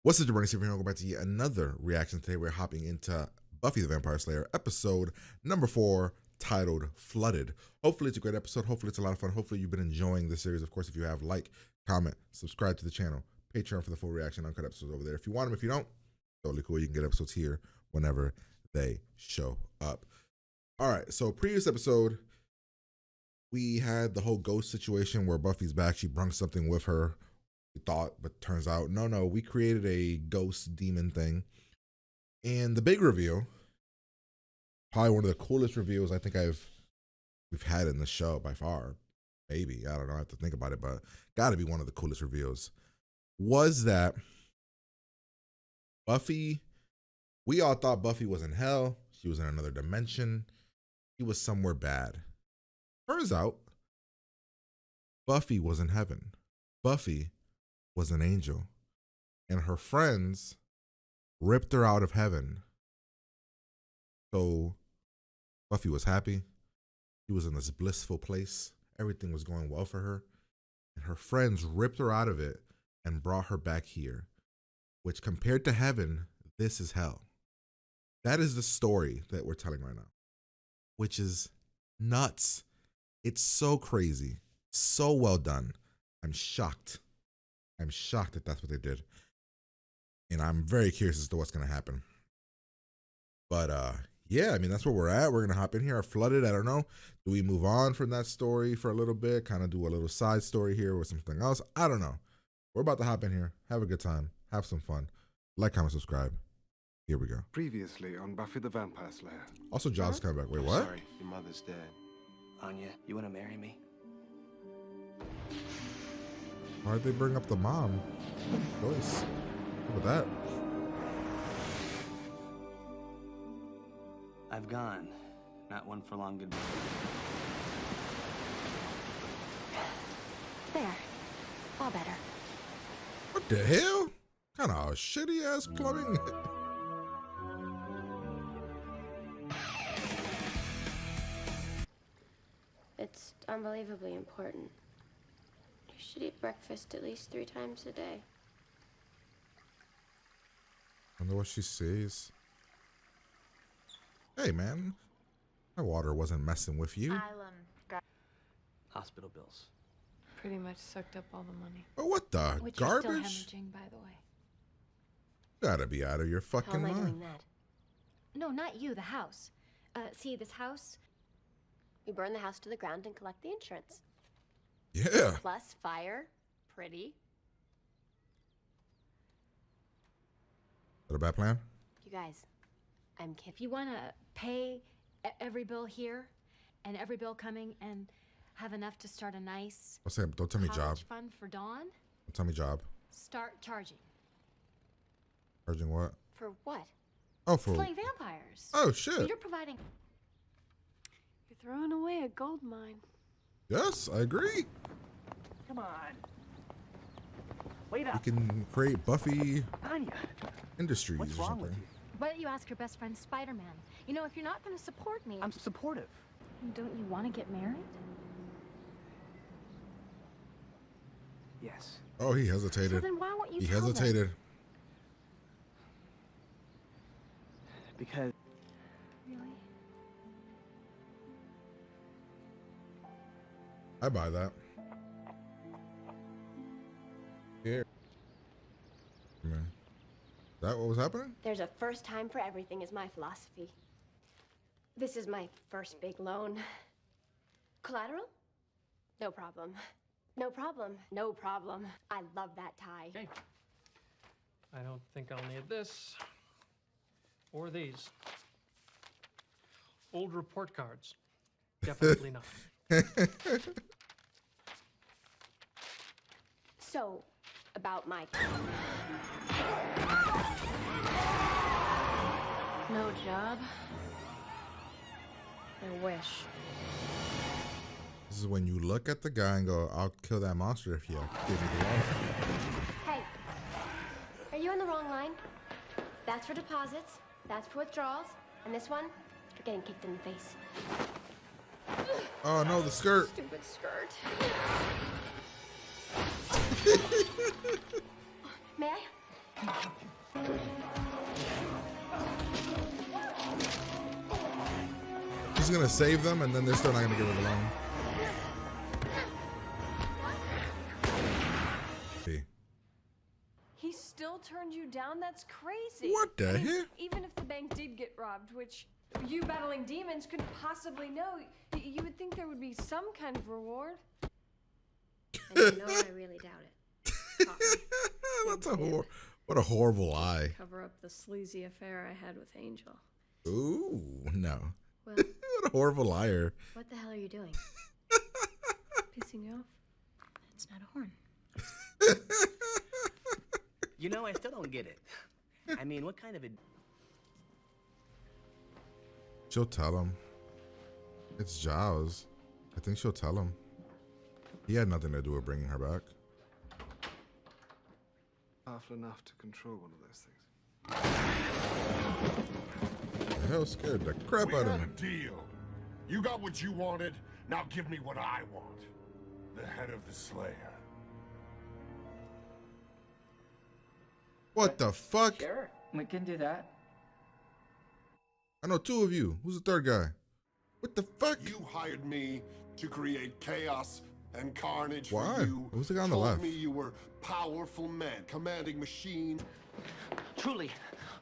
What's up, Jabroni? Welcome back to yet another reaction. Today we're hopping into Buffy the Vampire Slayer, episode number 4, titled Flooded. Hopefully it's a great episode. Hopefully it's a lot of fun. Hopefully you've been enjoying the series. Of course, if you have, like, comment, subscribe to the channel, Patreon for the full reaction, uncut episodes over there. If you want them, if you don't, totally cool. You can get episodes here whenever they show up. All right, so previous episode, we had the whole ghost situation where Buffy's back. She brung something with her. We thought, but turns out, no, we created a ghost demon thing. And the big reveal, probably one of the coolest reveals I think we've had in the show by far. Maybe, I don't know, I have to think about it, but gotta be one of the coolest reveals, was that Buffy, we all thought Buffy was in hell. She was in another dimension. She was somewhere bad. Turns out, Buffy was in heaven. Buffy was an angel, and her friends ripped her out of heaven. So Buffy was happy. She was in this blissful place. Everything was going well for her, and her friends ripped her out of it and brought her back here, which compared to heaven, this is hell. That is the story that we're telling right now, which is nuts. It's so crazy, so well done. I'm shocked. I'm shocked that that's what they did. And I'm very curious as to what's going to happen. But yeah, I mean, that's where we're at. We're going to hop in here. Flooded, I don't know. Do we move on from that story for a little bit? Kind of do a little side story here or something else? I don't know. We're about to hop in here. Have a good time. Have some fun. Like, comment, subscribe. Here we go. Previously on Buffy the Vampire Slayer. Also, John's coming back. Wait, what? Sorry, your mother's dead. Anya, you want to marry me? Why'd they bring up the mom? Joyce. What about that? I've gone. Not one for long goodbye. There. All better. What the hell? Kind of shitty ass plumbing. It's unbelievably important. You should eat breakfast at least 3 times a day. I wonder what she says. Hey, man. My water wasn't messing with you. Hospital bills. Pretty much sucked up all the money. Oh, what the? Which Garbage? you're still hemorrhaging, by the way. Gotta be out of your How fucking am I mind. doing that? No, not you, the house. See, this house? We burn the house to the ground and collect the insurance. Yeah. Plus fire. Pretty. Is that a bad plan? You guys, I'm kidding. If you want to pay every bill here and every bill coming and have enough to start a nice Don't tell me job. college fund for Dawn, Don't tell me job. start charging. Charging what? For what? Oh, for... Slaying vampires. Oh, So shit. you're providing... You're throwing away a gold mine. Yes, I agree. Come on. Wait We up. can create Buffy Anya, Industries what's or wrong something. with you? Why don't you ask your best friend Spider-Man? You know, if you're not going to support me... I'm supportive. Don't you want to get married? Yes. Oh, he So hesitated. then why won't you He tell them? hesitated. Because Really? I buy that. Here. Man. Is that what was happening? There's a first time for everything is my philosophy. This is my first big loan. Collateral? No problem. No problem. No problem. I love that tie. Okay. I don't think I'll need this. Or these. Old report cards. Definitely not. So, about my... No job. I wish. This is when you look at the guy and go, I'll kill that monster if you give me the water. Hey, are you on the wrong line? That's for deposits, that's for withdrawals, and this one, for getting kicked in the face. Oh no, the skirt. Stupid skirt. May I? He's gonna save them, and then they're still not gonna give it alone. He still turned you down? That's crazy. What the hell? Even if the bank did get robbed, which you battling demons couldn't possibly know, you would think there would be some kind of reward. And you know I really doubt it. Caught me. That's what a horrible lie. Cover up the sleazy affair I had with Angel. Ooh, no. Well, What a horrible liar. what the hell are you doing? Pissing you off? It's not a horn. You know, I still don't get it. I mean, what kind of a... She'll tell him. It's Giles. I think she'll tell him. He had nothing to do with bringing her back. Powerful enough to control one of those things. The hell scared the crap We out of had me. a deal. You got what you wanted. Now give me what I want. The head of the Slayer. What the fuck? Sure, we can do that. I know two of you. Who's the third guy? What the fuck? You hired me to create chaos and carnage Why? for you. Who's the guy on the Told left? me you were powerful man, commanding machine. Truly,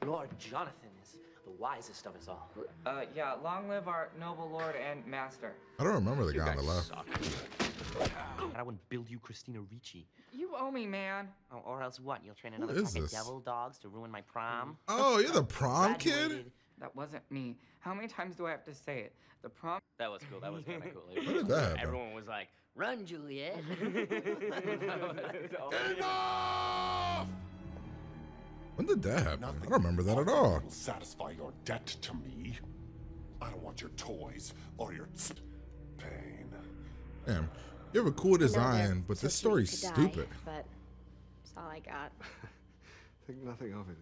Lord Jonathan is the wisest of us all. Yeah, long live our noble lord and master. I don't remember the guy on the left. Suck. I wouldn't build you Christina Ricci. You owe me, man. Oh, or else what? You'll train another is pack of this? devil dogs to ruin my prom? Oh, you're the prom kid? Graduated. That wasn't me. How many times do I have to say it? The prom. That was cool. That was kind of cool. When did that happen? Everyone was like, "Run, Juliet." Enough! When did that happen? Nothing I don't remember that at all. will satisfy your debt to me. I don't want your toys or your pain. Damn. You have a cool design, but So this cute story's to die, stupid. But it's all I got. Think nothing of it.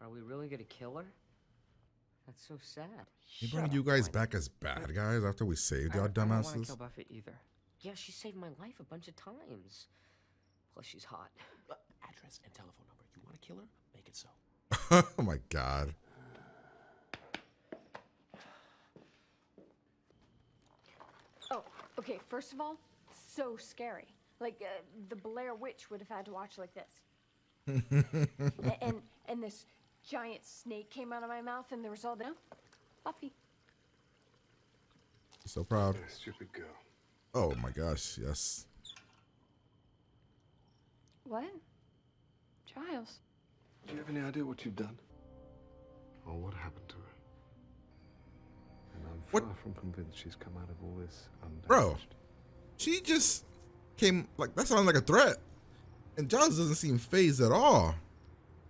Are we really gonna kill her? That's so sad. He brought you guys back as bad guys after we saved y'all I don't want to dumbasses? kill Buffy either. Yeah, she saved my life a bunch of times. Plus, she's hot. Address and telephone number. You want to kill her? Make it so. Oh my god. Oh, okay, first of all, so scary. Like, the Blair Witch would have had to watch like this. and this giant snake came out of my mouth, and there was all the... Buffy. So proud. Stupid girl. Oh my gosh, yes. What? Giles. Do you have any idea what you've done? Or what happened to her? And I'm What? far from convinced she's come out of all this undamaged. Bro. She just came, like, that sounded like a threat. And Giles doesn't seem phased at all.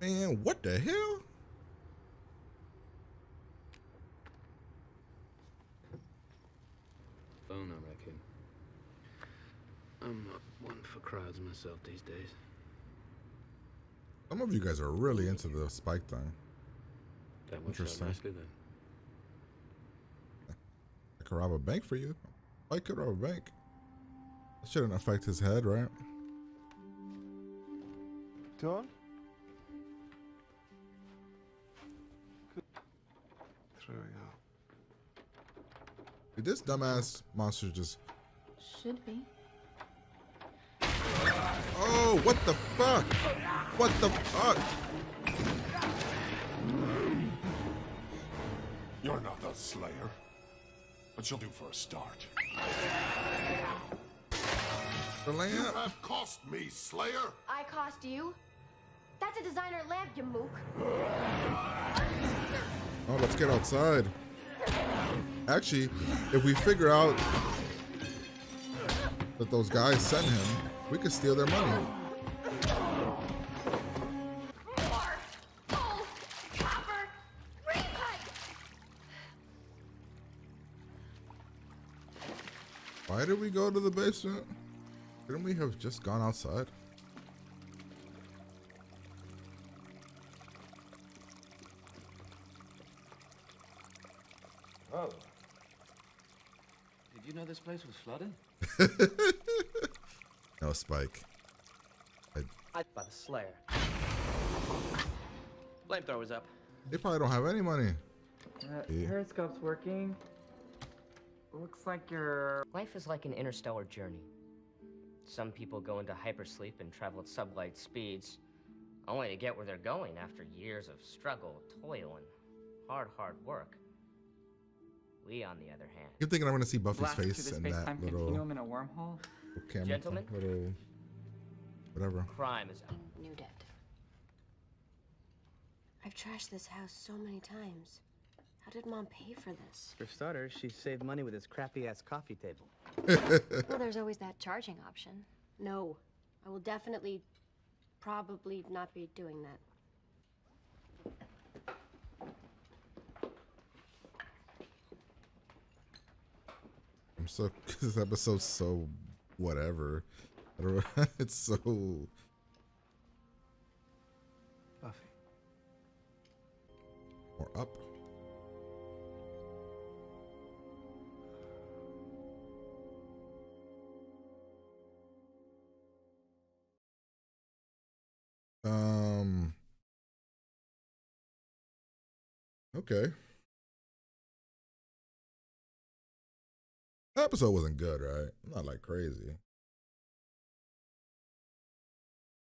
Man, what the hell? Phone, I reckon. I'm not one for crowds myself these days. Some of you guys are really into the spike thing. That works out Interesting. nicely then. I could rob a bank for you. I could rob a bank. That shouldn't affect his head, right? Dawn? Throwing up. Did this dumbass monster just... Should be. Oh, what the fuck? What the fuck? You're not the Slayer. But you'll do for a start. The You lamp? have cost me, Slayer! I cost you? That's a designer lamp, you mook. Oh, let's get outside. Actually, if we figure out that those guys sent him, we could steal their money. More! Gold! Copper! Recut! Why did we go to the basement? Couldn't we have just gone outside? Oh. Did you know this place was flooded? No, Spike. By the Slayer. Flamethrower's up. They probably don't have any money. Yeah. Periscope's working. Looks like your Life is like an interstellar journey. Some people go into hypersleep and travel at sublight speeds, only to get where they're going after years of struggle, toil, and hard work. We, on the other hand... You're thinking I'm going to see Buffy's blasted face through in the that space-time little continuum in a wormhole. camera. Gentlemen? Little... whatever. Crime is up. New debt. I've trashed this house so many times. How did Mom pay for this? For starters, she saved money with this crappy-ass coffee table. Well, there's always that charging option. No. I will definitely, probably not be doing that. I'm so... this episode's so... whatever. I don't know. It's so... Buffy. Or up. Okay. That episode wasn't good, right? Not like crazy.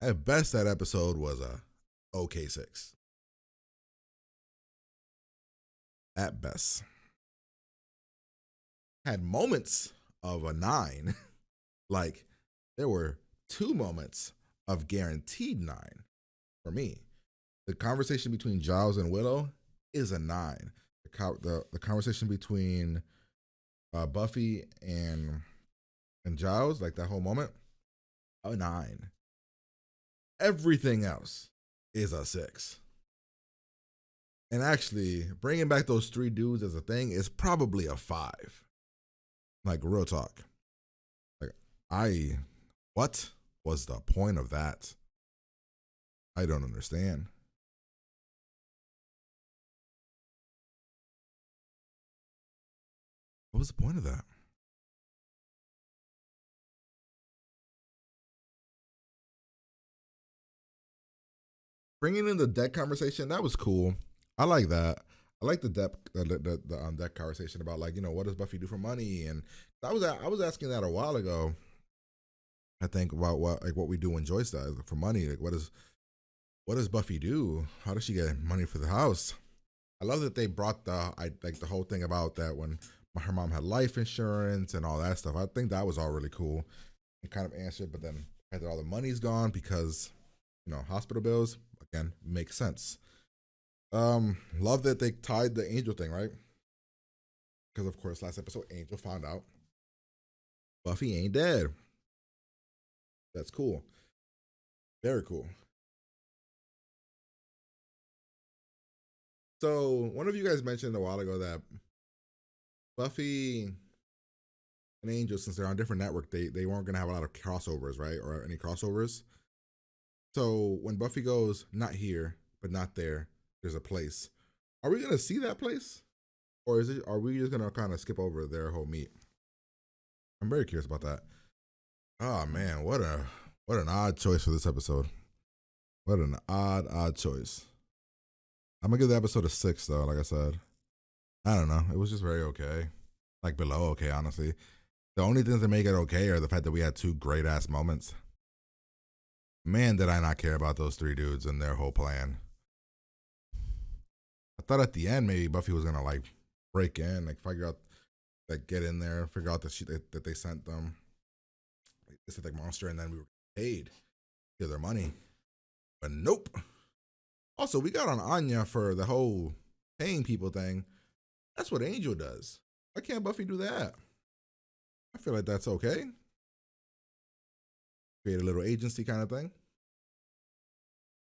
At best, that episode was a okay 6. At best. Had moments of a 9. Like, there were 2 moments of guaranteed 9 for me. The conversation between Giles and Willow is a 9. The conversation between Buffy and Giles, like that whole moment, a 9. Everything else is a 6. And actually, bringing back those 3 dudes as a thing is probably a 5. Like, real talk. Like, what was the point of that? I don't understand. What was the point of that? Bringing in the deck conversation, that was cool. I like that. I like the deck conversation about, like, you know, what does Buffy do for money? And I was asking that a while ago. I think about what we do when Joyce does for money. Like, what does Buffy do? How does she get money for the house? I love that they brought the whole thing about that when her mom had life insurance and all that stuff. I think that was all really cool and kind of answered. But then after all the money's gone because, you know, hospital bills, again, makes sense. Love that they tied the Angel thing, right? Because of course, last episode, Angel found out Buffy ain't dead. That's cool. Very cool. So one of you guys mentioned a while ago that Buffy and Angel, since they're on different network, they weren't gonna have a lot of crossovers, right? Or any crossovers. So when Buffy goes, not here, but not there, there's a place. Are we gonna see that place? Or are we just gonna kind of skip over their whole meet? I'm very curious about that. Oh man, what an odd choice for this episode. What an odd choice. I'm gonna give the episode a 6 though, like I said. I don't know. It was just very okay. Like below okay, honestly. The only things that make it okay are the fact that we had 2 great ass moments. Man, did I not care about those 3 dudes and their whole plan. I thought at the end maybe Buffy was gonna like break in, like figure out, like get in there, figure out that they sent them. It's like monster, and then we were paid to get their money. But nope. Also, we got on Anya for the whole paying people thing. That's what Angel does. Why can't Buffy do that? I feel like that's okay. Create a little agency kind of thing.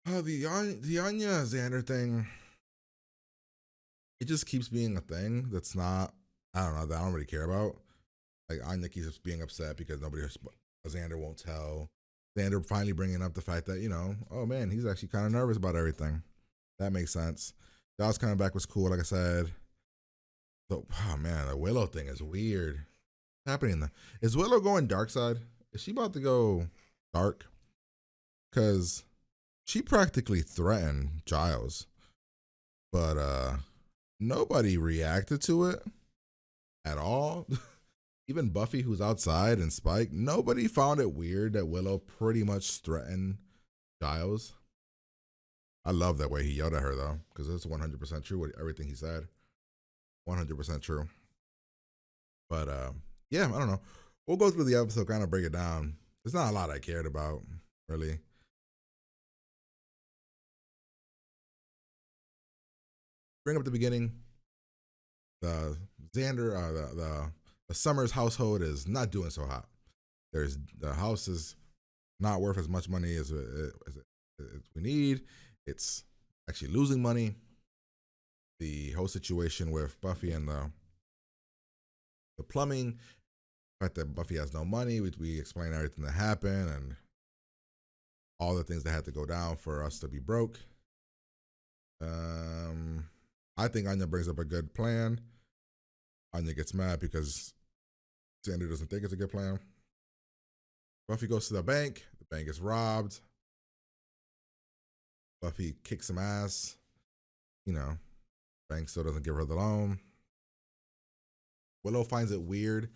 Oh, the Anya Xander thing. It just keeps being a thing that's not, I don't know, that I don't really care about. Like, Anya keeps being upset because Xander won't tell. Xander finally bringing up the fact that, you know, oh man, he's actually kind of nervous about everything. That makes sense. Giles coming back was cool, like I said. So, oh man, the Willow thing is weird. What's happening? Is Willow going dark side is she about to go dark? Because she practically threatened Giles, but nobody reacted to it at all. Even Buffy, who's outside, and Spike, nobody found it weird that Willow pretty much threatened Giles. I love that way he yelled at her, though, because it's 100% true with everything he said. 100% true. But yeah, I don't know. We'll go through the episode, kind of break it down. There's not a lot I cared about, really. Bring up the beginning. The Xander, the Summers household is not doing so hot. The house is not worth as much money as we need. It's actually losing money. The whole situation with Buffy and the plumbing, the fact that Buffy has no money, we explain everything that happened and all the things that had to go down for us to be broke. I think Anya brings up a good plan. Anya gets mad because Xander doesn't think it's a good plan. Buffy goes to the bank. The bank is robbed. Buffy kicks some ass. You know, bank still doesn't give her the loan. Willow finds it weird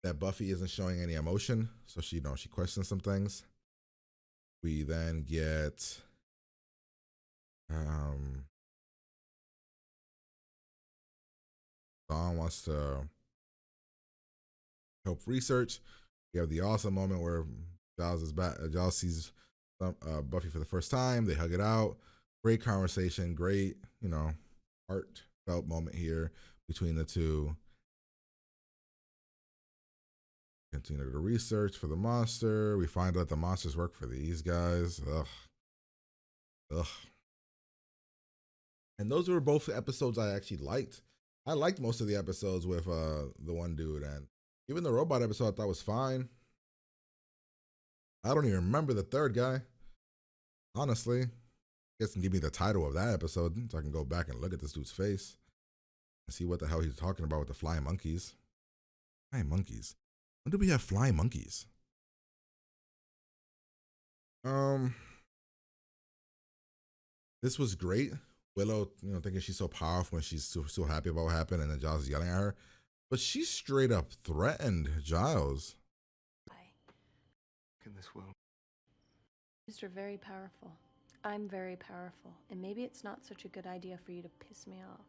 that Buffy isn't showing any emotion, so she questions some things. We then get Dawn wants to help research. We have the awesome moment where Giles is back. Giles sees Buffy for the first time. They hug it out. Great conversation. Great, heartfelt moment here between the two. Continue to research for the monster. We find out the monsters work for these guys. Ugh. And those were both episodes I actually liked. I liked most of the episodes with the one dude, and even the robot episode I thought was fine. I don't even remember the third guy. Honestly, I guess can give me the title of that episode so I can go back and look at this dude's face and see what the hell he's talking about with the flying monkeys. Flying monkeys. When do we have flying monkeys? This was great. Willow, thinking she's so powerful and she's so happy about what happened, and then Giles is yelling at her. But she straight up threatened Giles. In this world. You're very powerful. I'm very powerful. And maybe it's not such a good idea for you to piss me off.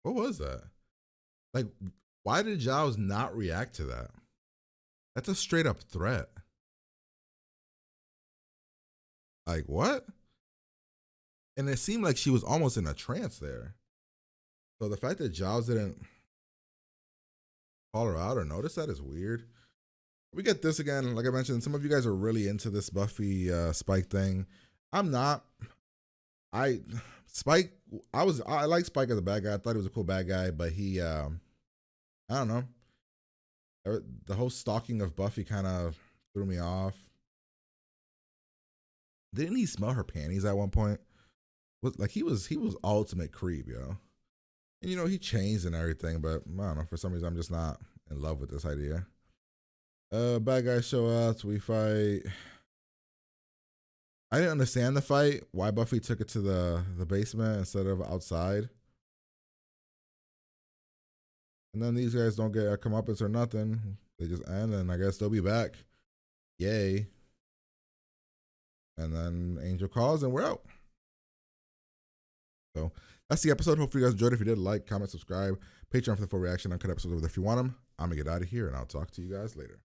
What was that? Like, why did Giles not react to that? That's a straight up threat. Like, what? And it seemed like she was almost in a trance there. So the fact that Giles didn't call her out or notice that is weird. We get this again. Like I mentioned, some of you guys are really into this Buffy Spike thing. I'm not. I like Spike as a bad guy. I thought he was a cool bad guy, but he I don't know. The whole stalking of Buffy kind of threw me off. Didn't he smell her panties at one point? He was ultimate creep, yo. And he changed and everything, but I don't know. For some reason, I'm just not in love with this idea. Bad guys show up. We fight. I didn't understand the fight. Why Buffy took it to the basement instead of outside. And then these guys don't get a comeuppance or nothing. They just end, and I guess they'll be back. Yay. And then Angel calls, and we're out. So that's the episode. Hopefully you guys enjoyed it. If you did, like, comment, subscribe. Patreon for the full reaction, uncut episodes if you want them. I'm going to get out of here, and I'll talk to you guys later.